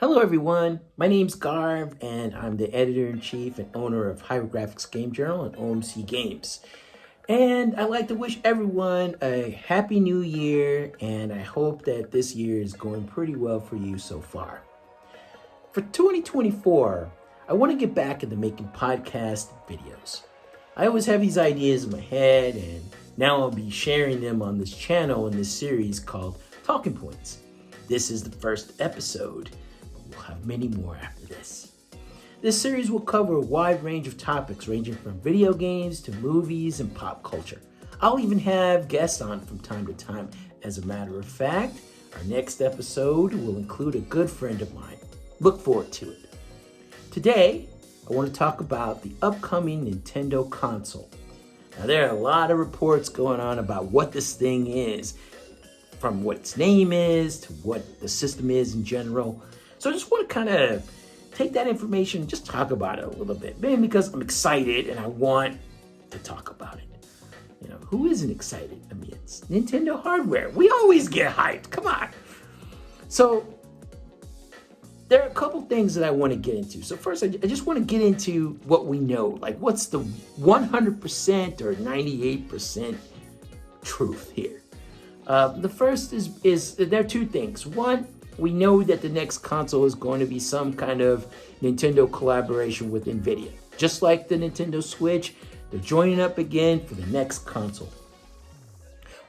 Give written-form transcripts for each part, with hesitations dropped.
Hello everyone, my name's Garv and I'm the editor-in-chief and owner of HieroGraphix Game Journal and OMC Games. And I'd like to wish everyone a happy new year, and I hope that this year is going pretty well for you so far. For 2024, I want to get back into making podcast videos. I always have these ideas in my head, and now I'll be sharing them on this channel in this series called Talking Points. This is the first episode. We'll have many more after this. This series will cover a wide range of topics ranging from video games to movies and pop culture. I'll even have guests on from time to time. As a matter of fact, our next episode will include a good friend of mine. Look forward to it. Today, I want to talk about the upcoming Nintendo console. Now, there are a lot of reports going on about what this thing is, from what its name is to what the system is in general. So I just want to kind of take that information and just talk about it a little bit. Maybe because I'm excited and I want to talk about it. You know, who isn't excited? I mean, it's Nintendo hardware. We always get hyped. Come on. So there are a couple things that I want to get into. So first, I just want to get into what we know. Like, what's the 100% or 98% truth here? The first is there are two things. One, we know that the next console is going to be some kind of Nintendo collaboration with NVIDIA. Just like the Nintendo Switch, they're joining up again for the next console.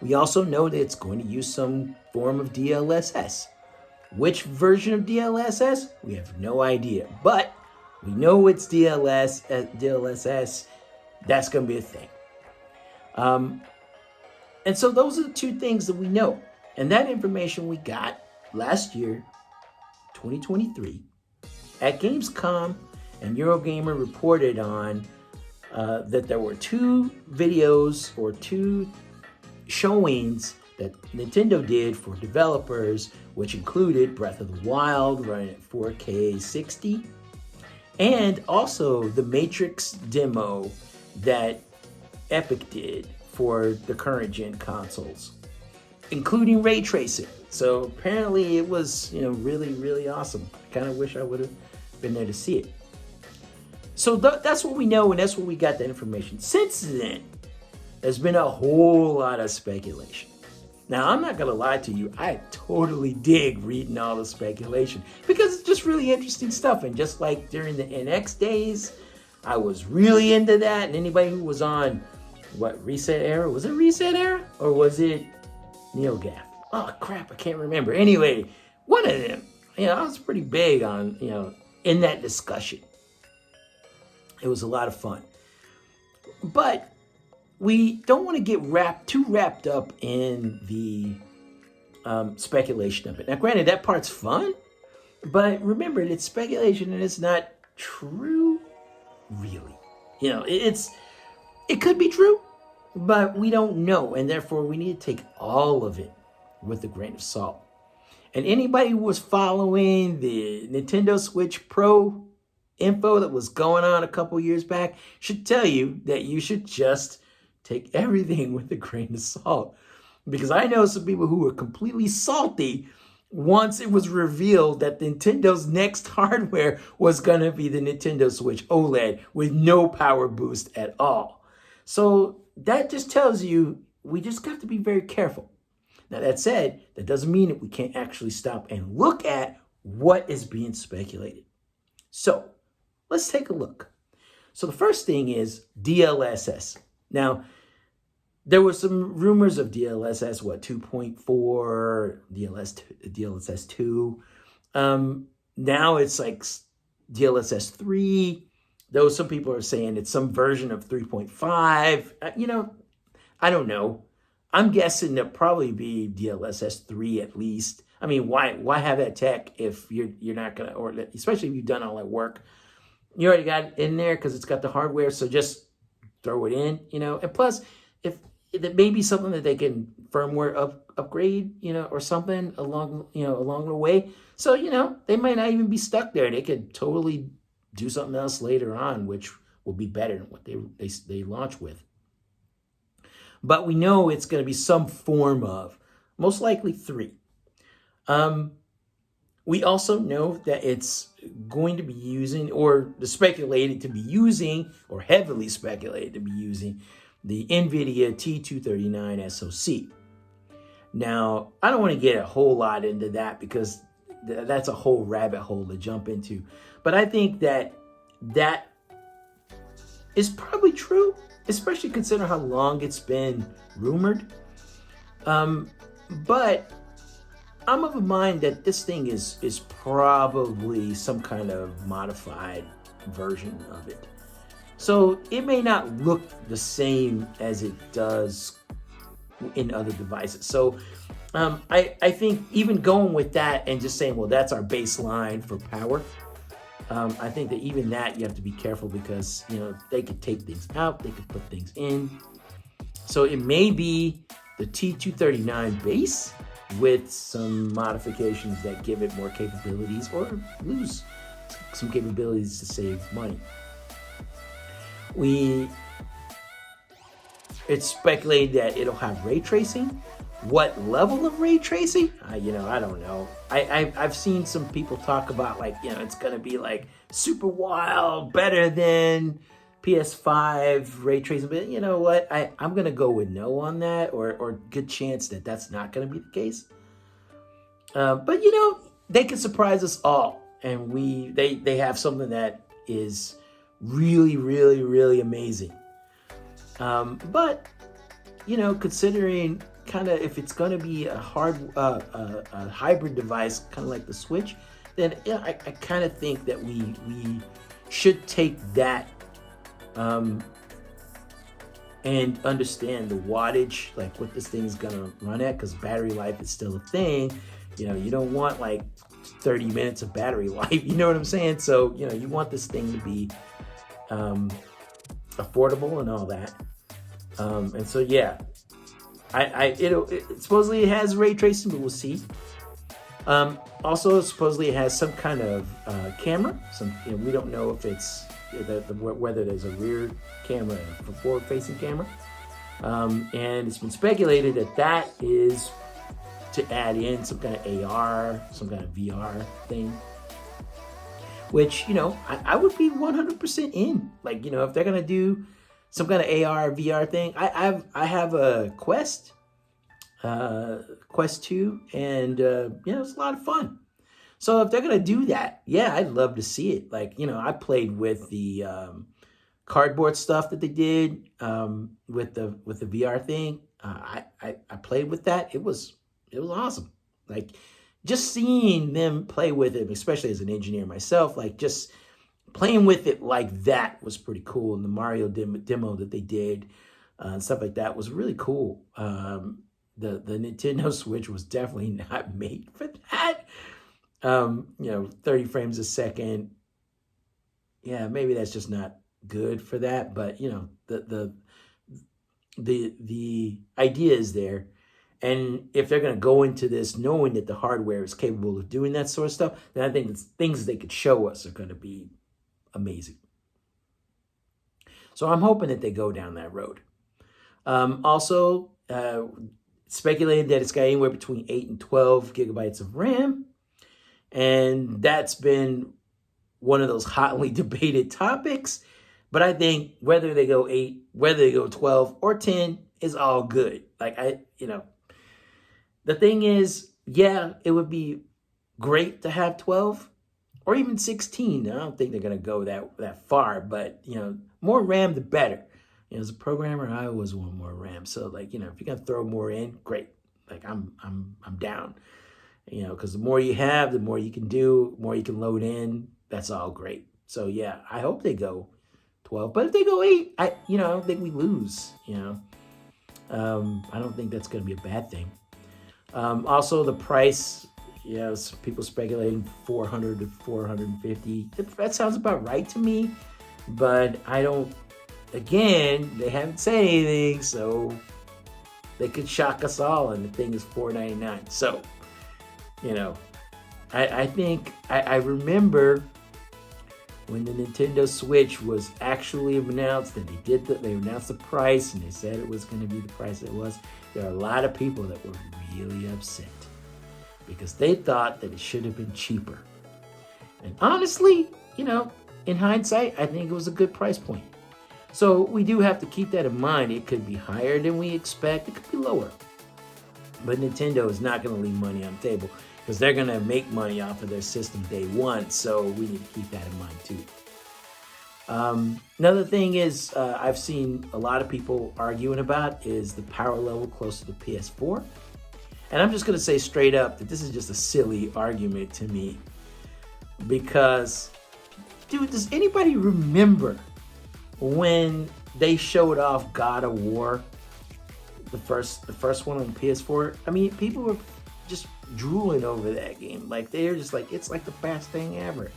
We also know that it's going to use some form of DLSS. Which version of DLSS? We have no idea. But we know it's DLSS. That's going to be a thing. And so those are the two things that we know. And that information we got last year, 2023, at Gamescom, and Eurogamer reported on that there were two videos or two showings that Nintendo did for developers, which included Breath of the Wild running at 4K 60, and also the Matrix demo that Epic did for the current gen consoles, including ray tracing. So apparently it was, really, really awesome. I kind of wish I would have been there to see it. So that's what we know, and that's what we got that information. Since then, there's been a whole lot of speculation. Now, I'm not going to lie to you. I totally dig reading all the speculation because it's just really interesting stuff. And just like during the NX days, I was really into that. And anybody who was on, Reset Era? Was it Reset Era? Or was it NeoGAF? Oh, crap, I can't remember. Anyway, one of them. I was pretty big on, in that discussion. It was a lot of fun. But we don't want to get too wrapped up in the speculation of it. Now, granted, that part's fun, but remember, it's speculation and it's not true, really. It could be true, but we don't know, and therefore we need to take all of it with a grain of salt. And anybody who was following the Nintendo Switch Pro info that was going on a couple years back should tell you that you should just take everything with a grain of salt. Because I know some people who were completely salty once it was revealed that Nintendo's next hardware was going to be the Nintendo Switch OLED with no power boost at all. So that just tells you we just got to be very careful. Now, that said, that doesn't mean that we can't actually stop and look at what is being speculated. So let's take a look. So the first thing is DLSS. Now, there were some rumors of DLSS, 2.4, DLSS 2. Now it's like DLSS 3. Though some people are saying it's some version of 3.5. I don't know. I'm guessing there'll probably be DLSS 3 at least. I mean, why have that tech if you're not going to, or especially if you've done all that work. You already got it in there because it's got the hardware, so just throw it in, And plus, if it may be something that they can firmware upgrade, or something along the way. So, they might not even be stuck there. They could totally do something else later on, which will be better than what they launch with. But we know it's going to be some form of, most likely 3. We also know that it's going to be using, or speculated to be using, or heavily speculated to be using, the NVIDIA T239 SoC. Now, I don't want to get a whole lot into that because that's a whole rabbit hole to jump into. But I think that that is probably true, especially considering how long it's been rumored. But I'm of a mind that this thing is probably some kind of modified version of it. So it may not look the same as it does in other devices. So I think even going with that and just saying, well, that's our baseline for power, I think that even that you have to be careful because, you know, they could take things out, they could put things in. So it may be the T239 base with some modifications that give it more capabilities or lose some capabilities to save money. It's speculated that it'll have ray tracing. What level of ray tracing? I don't know. I've seen some people talk about, like, it's gonna be like super wild, better than PS5 ray tracing. But you know what? I'm gonna go with no on that, or good chance that that's not gonna be the case. But they can surprise us all, and they have something that is really, really, really amazing. But considering kind of if it's going to be a hybrid device, kind of like the Switch, then I kind of think that we should take that and understand the wattage, like what this thing's gonna run at, because battery life is still a thing. You don't want like 30 minutes of battery life. You know what I'm saying? So you want this thing to be affordable and all that. And so yeah, supposedly it has ray tracing, but we'll see. Also, supposedly it has some kind of camera. We don't know if it's whether there's a rear camera and a forward-facing camera. And it's been speculated that is to add in some kind of AR, some kind of VR thing. Which I would be 100% in. Like if they're gonna do some kind of AR VR thing. I have a Quest 2, and it's a lot of fun. So if they're gonna do that, yeah, I'd love to see it. Like I played with the cardboard stuff that they did with the VR thing. I played with that. It was awesome. Like just seeing them play with it, especially as an engineer myself, like just playing with it like that was pretty cool. And the Mario demo that they did and stuff like that was really cool. The Nintendo Switch was definitely not made for that. 30 frames a second. Yeah, maybe that's just not good for that. But the idea is there. And if they're going to go into this knowing that the hardware is capable of doing that sort of stuff, then I think the things they could show us are going to be amazing. So I'm hoping that they go down that road. Also, speculated that it's got anywhere between 8 and 12 gigabytes of RAM. And that's been one of those hotly debated topics. But I think whether they go 8, whether they go 12 or 10 is all good. Like the thing is, yeah, it would be great to have 12 or even 16. I don't think they're going to go that far, but more RAM the better. As a programmer, I always want more RAM. So if you're going to throw more in, great. Like I'm down. Because the more you have, the more you can do, the more you can load in. That's all great. So yeah, I hope they go 12. But if they go 8, I don't think we lose. I don't think that's going to be a bad thing. Also, the price, some people speculating 400 to 450. That sounds about right to me, but I don't. Again, they haven't said anything, so they could shock us all, and the thing is $499. So, I think I remember when the Nintendo Switch was actually announced, and they announced the price, and they said it was going to be the price it was. There are a lot of people that were really upset. because they thought that it should have been cheaper. And honestly, in hindsight, I think it was a good price point. So we do have to keep that in mind. It could be higher than we expect. It could be lower. But Nintendo is not going to leave money on the table because they're going to make money off of their system day one. So we need to keep that in mind too. Another thing is I've seen a lot of people arguing about is the power level close to the PS4. And I'm just going to say straight up that this is just a silly argument to me. Because, dude, does anybody remember when they showed off God of War, the first one on PS4? I mean, people were just drooling over that game. Like, they're just like, it's like the best thing ever.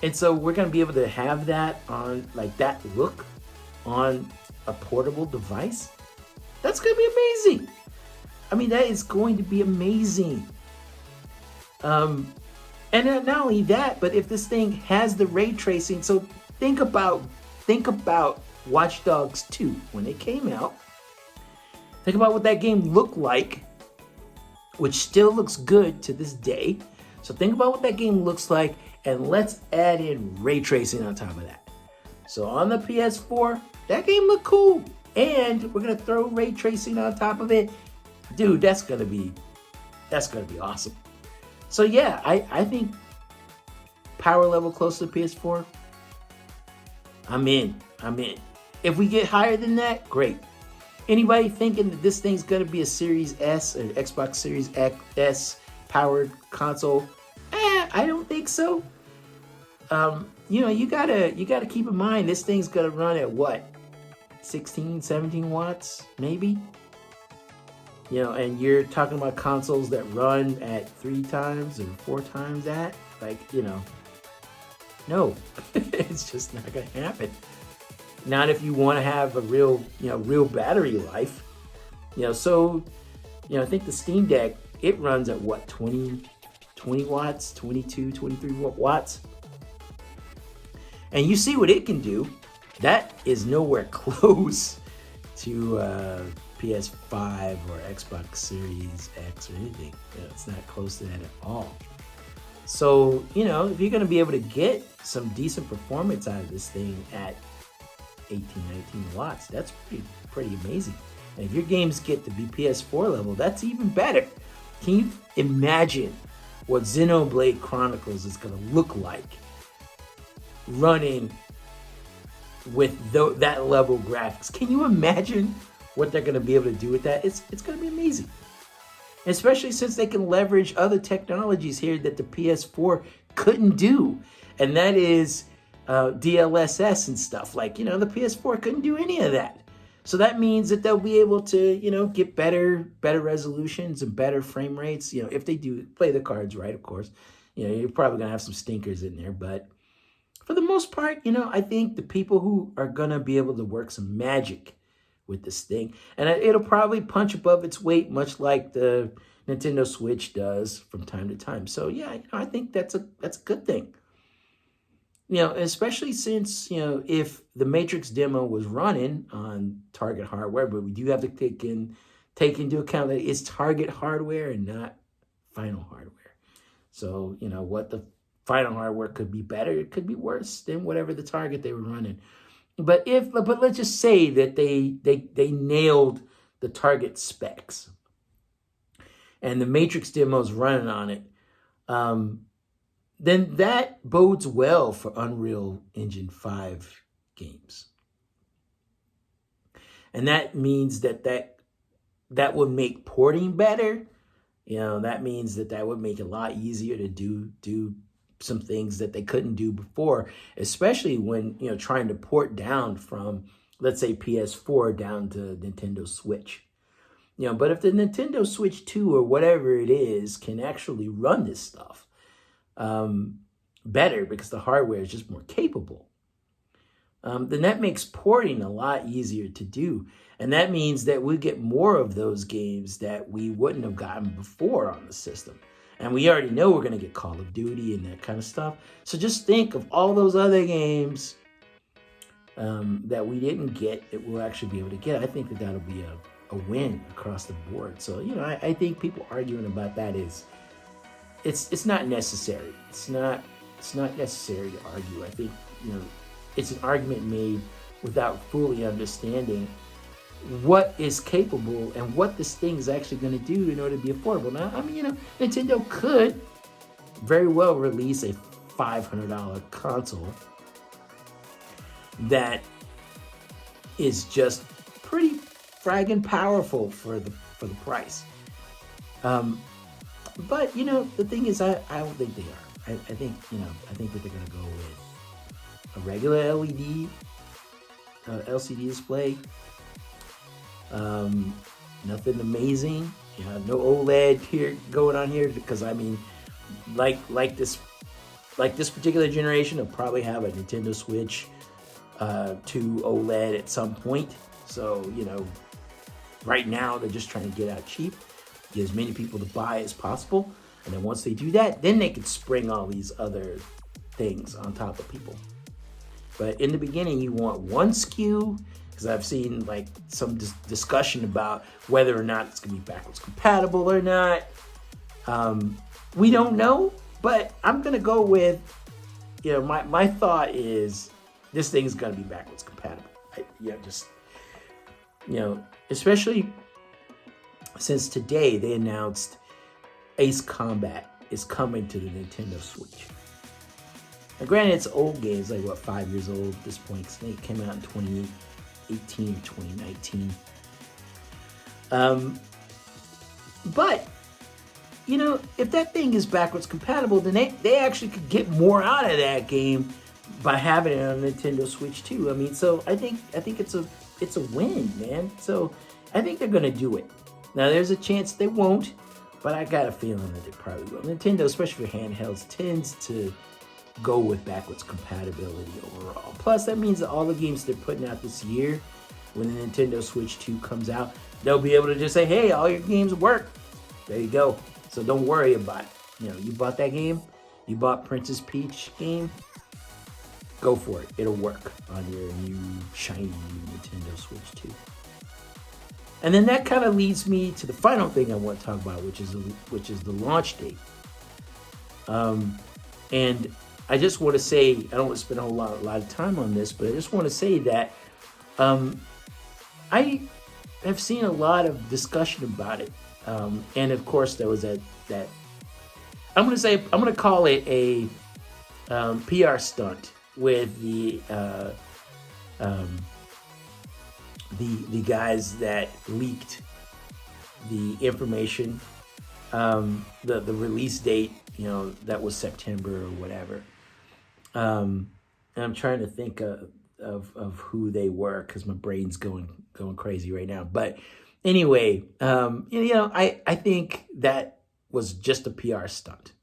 And so we're going to be able to have that on, like, that look on a portable device. That's going to be amazing. I mean, that is going to be amazing. And not only that, but if this thing has the ray tracing, so think about Watch Dogs 2 when it came out. Think about what that game looked like, which still looks good to this day. So think about what that game looks like, and let's add in ray tracing on top of that. So on the PS4, that game looked cool, and we're gonna throw ray tracing on top of it. Dude, that's gonna be awesome. So yeah, I think power level close to the PS4, I'm in. If we get higher than that, great. Anybody thinking that this thing's gonna be a Series S or Xbox Series S powered console? I don't think so. You gotta keep in mind this thing's gonna run at what? 16, 17 watts, maybe? And you're talking about consoles that run at 3 times or 4 times that. Like, no, it's just not gonna happen. Not if you want to have a real battery life. So I think the Steam Deck, it runs at what, 20 watts, 22, 23 watts. And you see what it can do. That is nowhere close to PS5 or Xbox Series X or anything. It's not close to that at all. So, if you're going to be able to get some decent performance out of this thing at 18, 19 watts, that's pretty amazing. And if your games get to be PS4 level, that's even better. Can you imagine what Xenoblade Chronicles is going to look like running with that level of graphics? Can you imagine what they're going to be able to do with that? It's going to be amazing. Especially since they can leverage other technologies here that the PS4 couldn't do. And that is DLSS and stuff. Like, the PS4 couldn't do any of that. So that means that they'll be able to, get better resolutions and better frame rates. If they do play the cards right, of course. You're probably going to have some stinkers in there. But for the most part, I think the people who are going to be able to work some magic with this thing, and it'll probably punch above its weight, much like the Nintendo Switch does from time to time. So yeah, I think that's a good thing. Especially since if the Matrix demo was running on Target hardware, but we do have to take into account that it's Target hardware and not final hardware. So what the final hardware could be better, it could be worse than whatever the Target they were running. But let's just say that they nailed the Target specs, and the Matrix demo's running on it, then that bodes well for Unreal Engine 5 games, and that means that would make porting better. That means that would make it a lot easier to do some things that they couldn't do before, especially when trying to port down from, let's say, PS4 down to Nintendo Switch. But if the Nintendo Switch 2 or whatever it is can actually run this stuff better because the hardware is just more capable, then that makes porting a lot easier to do. And that means that we get more of those games that we wouldn't have gotten before on the system. And we already know we're going to get Call of Duty and that kind of stuff. So just think of all those other games that we didn't get that we'll actually be able to get. I think that'll be a a win across the board. So, you know, I think people arguing about that it's not necessary. It's not necessary to argue. I think, you know, it's an argument made without fully understanding what is capable and what this thing is actually going to do in order to be affordable. Now, I mean, you know, Nintendo could very well release a $500 console that is just pretty fragging powerful for the price. But, you know, the thing is, I don't think they are. I think, you know, I think that they're going to go with a regular LCD display. Nothing amazing. You know, no OLED here going on here, because I mean, like this particular generation, will probably have a Nintendo Switch 2 OLED at some point. So, you know, right now they're just trying to get out cheap, get as many people to buy as possible, and then once they do that, then they can spring all these other things on top of people. But in the beginning, you want one SKU, because I've seen like some discussion about whether or not it's going to be backwards compatible or not. We don't know, but I'm going to go with, you know, my thought is this thing is going to be backwards compatible. Just, you know, especially since today they announced Ace Combat is coming to the Nintendo Switch. Now, granted, it's old games, like what, 5 years old at this point, because it came out in 2018 or 2019. But, you know, if that thing is backwards compatible, then they actually could get more out of that game by having it on Nintendo Switch too. I mean, so I think it's a win, man. So I think they're gonna do it. Now, there's a chance they won't, but I got a feeling that they probably will. Nintendo, especially for handhelds, tends to go with backwards compatibility overall. Plus, that means that all the games they're putting out this year, when the Nintendo Switch 2 comes out, they'll be able to just say, hey, all your games work. There you go. So don't worry about it. You know, you bought that game, you bought Princess Peach game, go for it. It'll work on your new shiny Nintendo Switch 2. And then that kind of leads me to the final thing I want to talk about, which is the launch date. And I just want to say, I don't want to spend a lot of time on this, but I just want to say that I have seen a lot of discussion about it. And of course, there was that I'm going to call it a PR stunt with the guys that leaked the information, the release date, you know, that was September or whatever. And I'm trying to think of who they were, because my brain's going crazy right now. But anyway, you know, I think that was just a PR stunt.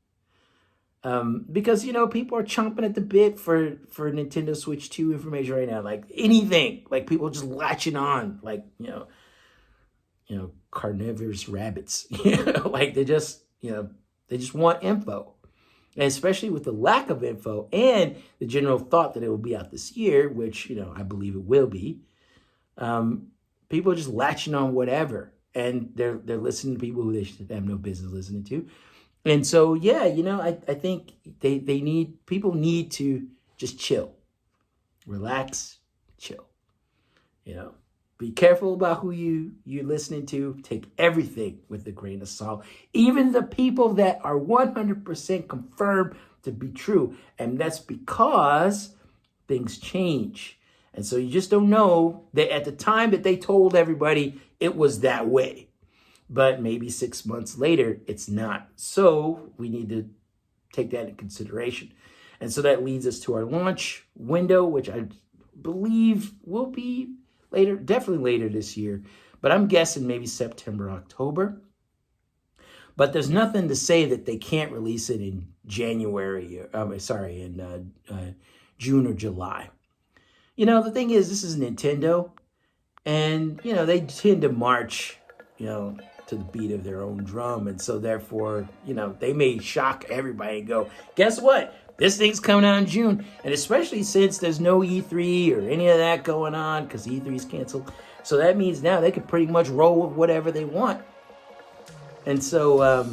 Because, you know, people are chomping at the bit for Nintendo Switch 2 information right now. Like anything, like people just latching on, like, you know, carnivorous rabbits. You know, like they just want info. And especially with the lack of info and the general thought that it will be out this year, which, you know, I believe it will be. People are just latching on whatever, and they're listening to people who they should have no business listening to. And so, yeah, you know, I think people need to just chill, relax, chill. You know, be careful about who you're listening to. Take everything with a grain of salt, even the people that are 100% confirmed to be true. And that's because things change. And so you just don't know that at the time that they told everybody it was that way. But maybe 6 months later, it's not. So we need to take that into consideration. And so that leads us to our launch window, which I believe will be later, definitely later this year. But I'm guessing maybe September, October. But there's nothing to say that they can't release it in June or July. You know, the thing is, this is Nintendo. And, you know, they tend to march, you know, to the beat of their own drum. And so therefore, you know, they may shock everybody and go, guess what? This thing's coming out in June. And especially since there's no E3 or any of that going on, because E3's canceled. So that means now they can pretty much roll with whatever they want. And so,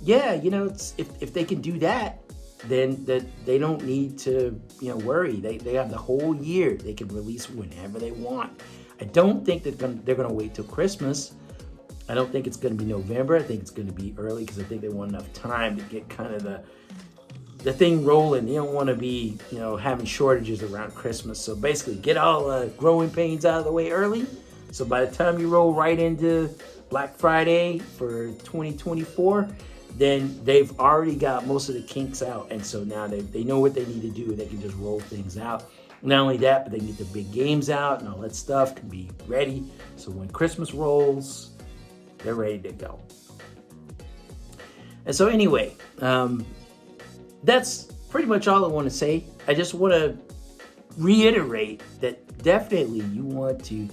yeah, you know, if they can do that, then they don't need to, you know, worry. They have the whole year. They can release whenever they want. I don't think they're gonna wait till Christmas. I don't think it's gonna be November. I think it's gonna be early because I think they want enough time to get kind of the thing rolling. You don't want to be, you know, having shortages around Christmas. So basically, get all the growing pains out of the way early. So by the time you roll right into Black Friday for 2024, then they've already got most of the kinks out. And so now they know what they need to do. They can just roll things out. Not only that, but they can get the big games out and all that stuff can be ready. So when Christmas rolls, they're ready to go. And so anyway, that's pretty much all I want to say. I just want to reiterate that definitely you want to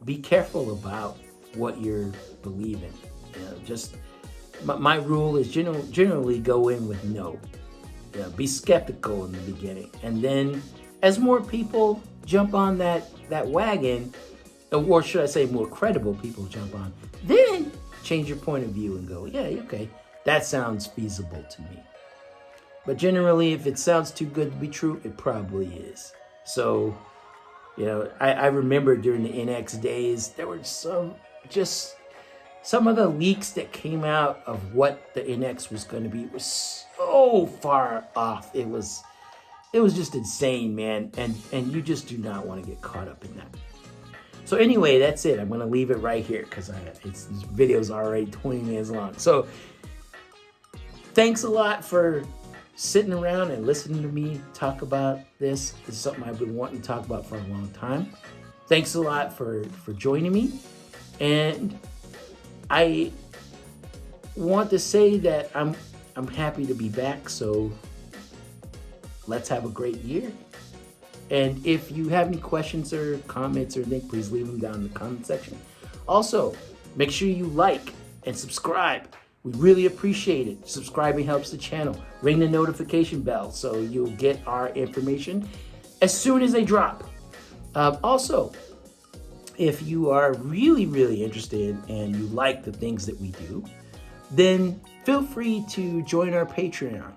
be careful about what you're believing. You know, just my rule is generally go in with no. You know, be skeptical in the beginning, and then as more people jump on that wagon, or should I say more credible people jump on, then change your point of view and go, yeah, okay, that sounds feasible to me. But generally, if it sounds too good to be true, it probably is. So, you know, I remember during the NX days, there were some of the leaks that came out of what the NX was going to be was so far off. It was just insane, man. And you just do not want to get caught up in that. So anyway, that's it. I'm going to leave it right here because this video's already 20 minutes long. So thanks a lot for sitting around and listening to me talk about this. It's something I've been wanting to talk about for a long time. Thanks a lot for joining me. And I want to say that I'm happy to be back, so let's have a great year. And if you have any questions or comments or anything, please leave them down in the comment section. Also, make sure you like and subscribe. We really appreciate it. Subscribing helps the channel. Ring the notification bell so you'll get our information as soon as they drop. Also, if you are really, really interested and you like the things that we do, then feel free to join our Patreon.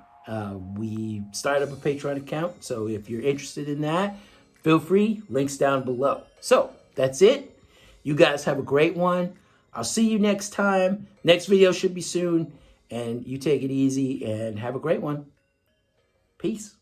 We started up a Patreon account, so if you're interested in that, feel free. Links down below. So that's it. You guys have a great one. I'll see you next time. Next video should be soon. And you take it easy and have a great one. Peace.